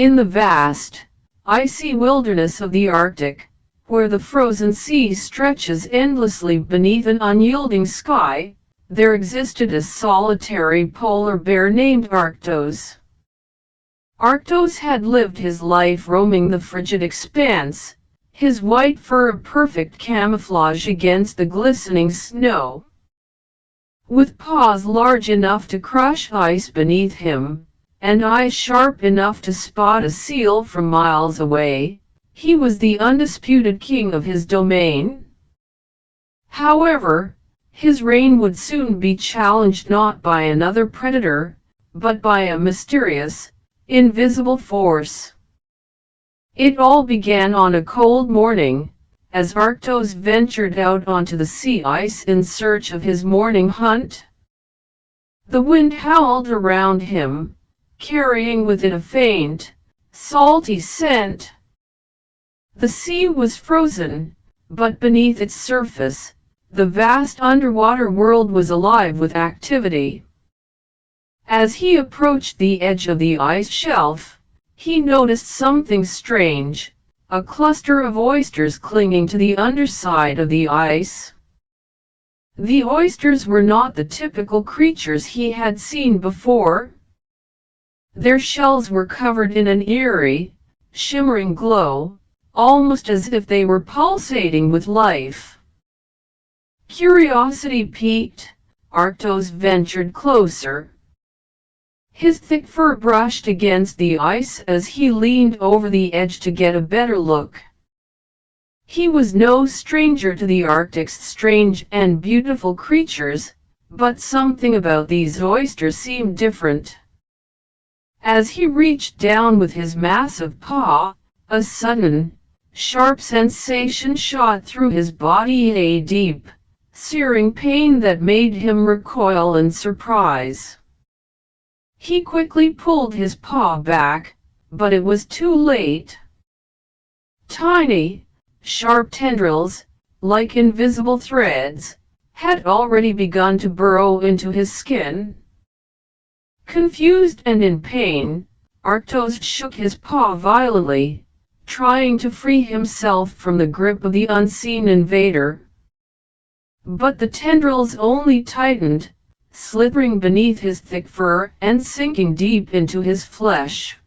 In the vast, icy wilderness of the Arctic, where the frozen sea stretches endlessly beneath an unyielding sky, there existed a solitary polar bear named Arctos. Arctos had lived his life roaming the frigid expanse, his white fur a perfect camouflage against the glistening snow. With paws large enough to crush ice beneath him, and eyes sharp enough to spot a seal from miles away, he was the undisputed king of his domain. However, his reign would soon be challenged not by another predator, but by a mysterious, invisible force. It all began on a cold morning, as Arctos ventured out onto the sea ice in search of his morning hunt. The wind howled around him, carrying with it a faint, salty scent. The sea was frozen, but beneath its surface, the vast underwater world was alive with activity. As he approached the edge of the ice shelf, he noticed something strange, a cluster of oysters clinging to the underside of the ice. The oysters were not the typical creatures he had seen before. Their shells were covered in an eerie, shimmering glow, almost as if they were pulsating with life. Curiosity piqued, Arctos ventured closer. His thick fur brushed against the ice as he leaned over the edge to get a better look. He was no stranger to the Arctic's strange and beautiful creatures, but something about these oysters seemed different. As he reached down with his massive paw, a sudden, sharp sensation shot through his body, a deep, searing pain that made him recoil in surprise. He quickly pulled his paw back, but it was too late. Tiny, sharp tendrils, like invisible threads, had already begun to burrow into his skin. Confused and in pain, Arctos shook his paw violently, trying to free himself from the grip of the unseen invader. But the tendrils only tightened, slithering beneath his thick fur and sinking deep into his flesh.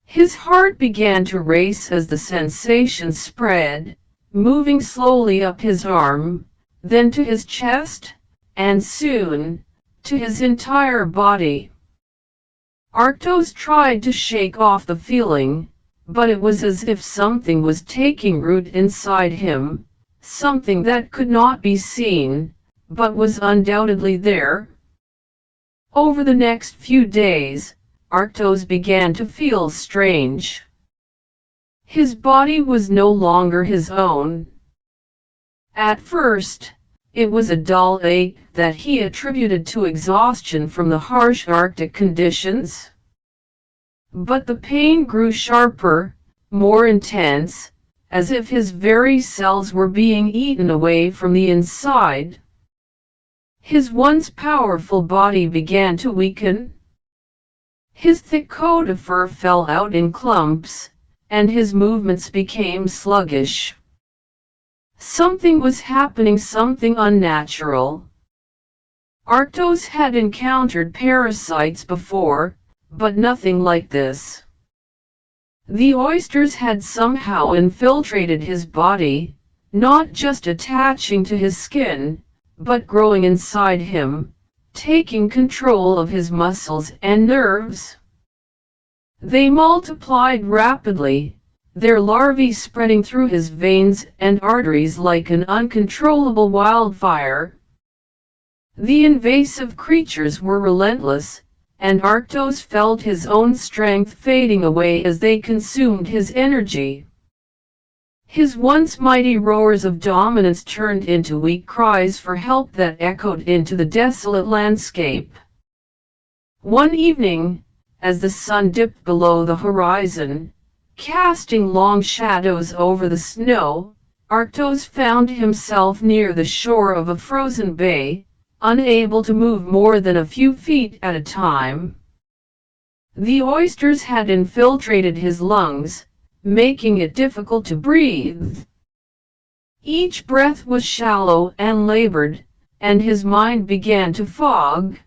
His heart began to race as the sensation spread, moving slowly up his arm, then to his chest, and soon, to his entire body. Arctos tried to shake off the feeling, but it was as if something was taking root inside him, something that could not be seen, but was undoubtedly there. Over the next few days, Arctos began to feel strange. His body was no longer his own. At first, it was a dull ache that he attributed to exhaustion from the harsh Arctic conditions. But the pain grew sharper, more intense, as if his very cells were being eaten away from the inside. His once powerful body began to weaken. His thick coat of fur fell out in clumps, and his movements became sluggish. Something was happening, something unnatural. Arctos had encountered parasites before, but nothing like this. The oysters had somehow infiltrated his body, not just attaching to his skin, but growing inside him, taking control of his muscles and nerves. They multiplied rapidly, their larvae spreading through his veins and arteries like an uncontrollable wildfire. The invasive creatures were relentless, and Arctos felt his own strength fading away as they consumed his energy. His once mighty roars of dominance turned into weak cries for help that echoed into the desolate landscape. One evening, as the sun dipped below the horizon, casting long shadows over the snow, Arctos found himself near the shore of a frozen bay, unable to move more than a few feet at a time. The oysters had infiltrated his lungs, making it difficult to breathe. Each breath was shallow and labored, and his mind began to fog.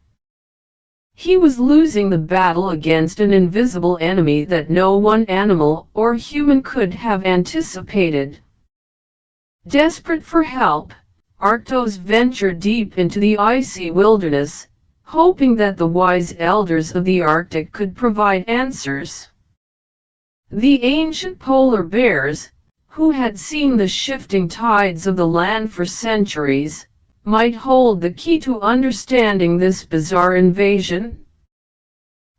He was losing the battle against an invisible enemy that no one animal or human could have anticipated. Desperate for help, Arctos ventured deep into the icy wilderness, hoping that the wise elders of the Arctic could provide answers. The ancient polar bears, who had seen the shifting tides of the land for centuries, might hold the key to understanding this bizarre invasion.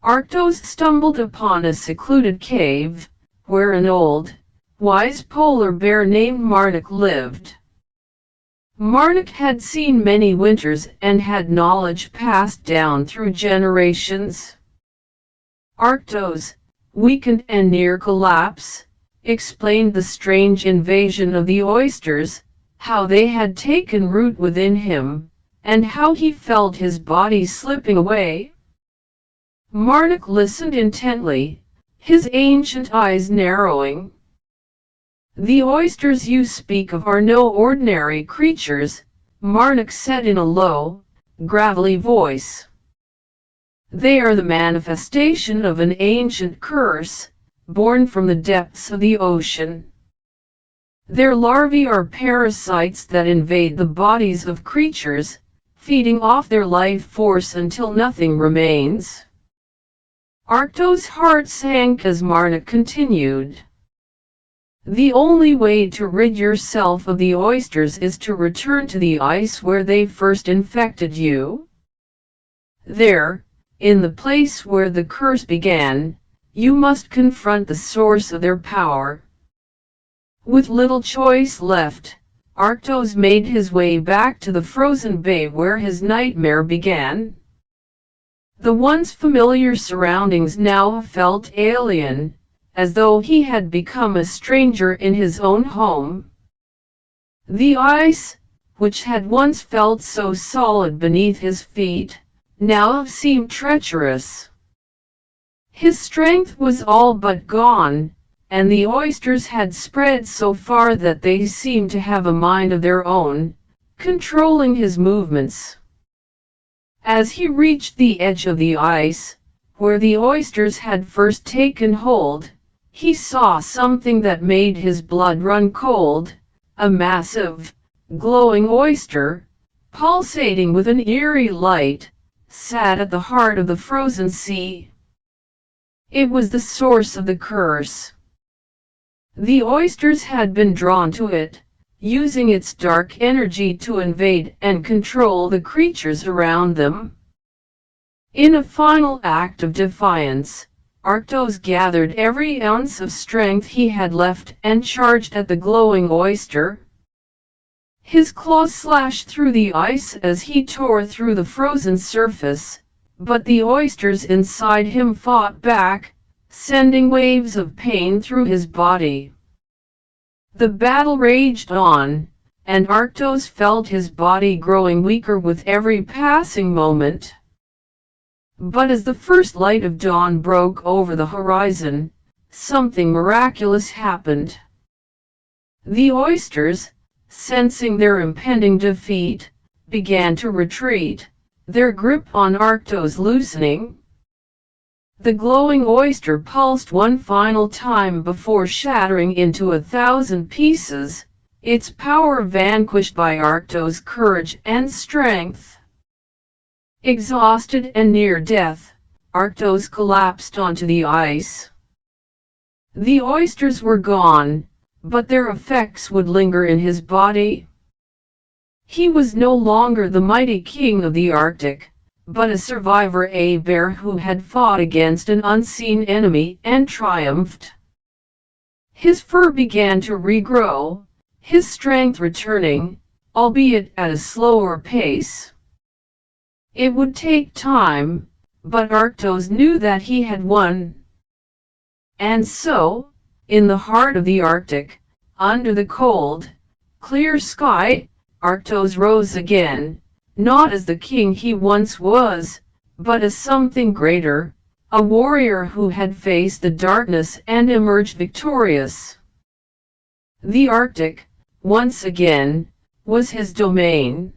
Arctos stumbled upon a secluded cave, where an old, wise polar bear named Marnik lived. Marnik had seen many winters and had knowledge passed down through generations. Arctos, weakened and near collapse, explained the strange invasion of the oysters, how they had taken root within him, and how he felt his body slipping away. Marnik listened intently, his ancient eyes narrowing. "The oysters you speak of are no ordinary creatures," Marnik said in a low, gravelly voice. "They are the manifestation of an ancient curse, born from the depths of the ocean. Their larvae are parasites that invade the bodies of creatures, feeding off their life force until nothing remains." Arctos' heart sank as Marnik continued. "The only way to rid yourself of the oysters is to return to the ice where they first infected you. There, in the place where the curse began, you must confront the source of their power." With little choice left, Arctos made his way back to the frozen bay where his nightmare began. The once familiar surroundings now felt alien, as though he had become a stranger in his own home. The ice, which had once felt so solid beneath his feet, now seemed treacherous. His strength was all but gone, and the oysters had spread so far that they seemed to have a mind of their own, controlling his movements. As he reached the edge of the ice, where the oysters had first taken hold, he saw something that made his blood run cold, a massive, glowing oyster, pulsating with an eerie light, sat at the heart of the frozen sea. It was the source of the curse. The oysters had been drawn to it, using its dark energy to invade and control the creatures around them. In a final act of defiance, Arctos gathered every ounce of strength he had left and charged at the glowing oyster. His claws slashed through the ice as he tore through the frozen surface, but the oysters inside him fought back, sending waves of pain through his body. The battle raged on, and Arctos felt his body growing weaker with every passing moment. But as the first light of dawn broke over the horizon, something miraculous happened. The oysters, sensing their impending defeat, began to retreat, their grip on Arctos loosening. The glowing oyster pulsed one final time before shattering into 1,000 pieces, its power vanquished by Arctos' courage and strength. Exhausted and near death, Arctos collapsed onto the ice. The oysters were gone, but their effects would linger in his body. He was no longer the mighty king of the Arctic, but a survivor, a bear who had fought against an unseen enemy and triumphed. His fur began to regrow, his strength returning, albeit at a slower pace. It would take time, but Arctos knew that he had won. And so, in the heart of the Arctic, under the cold, clear sky, Arctos rose again, not as the king he once was, but as something greater, a warrior who had faced the darkness and emerged victorious. The Arctic, once again, was his domain.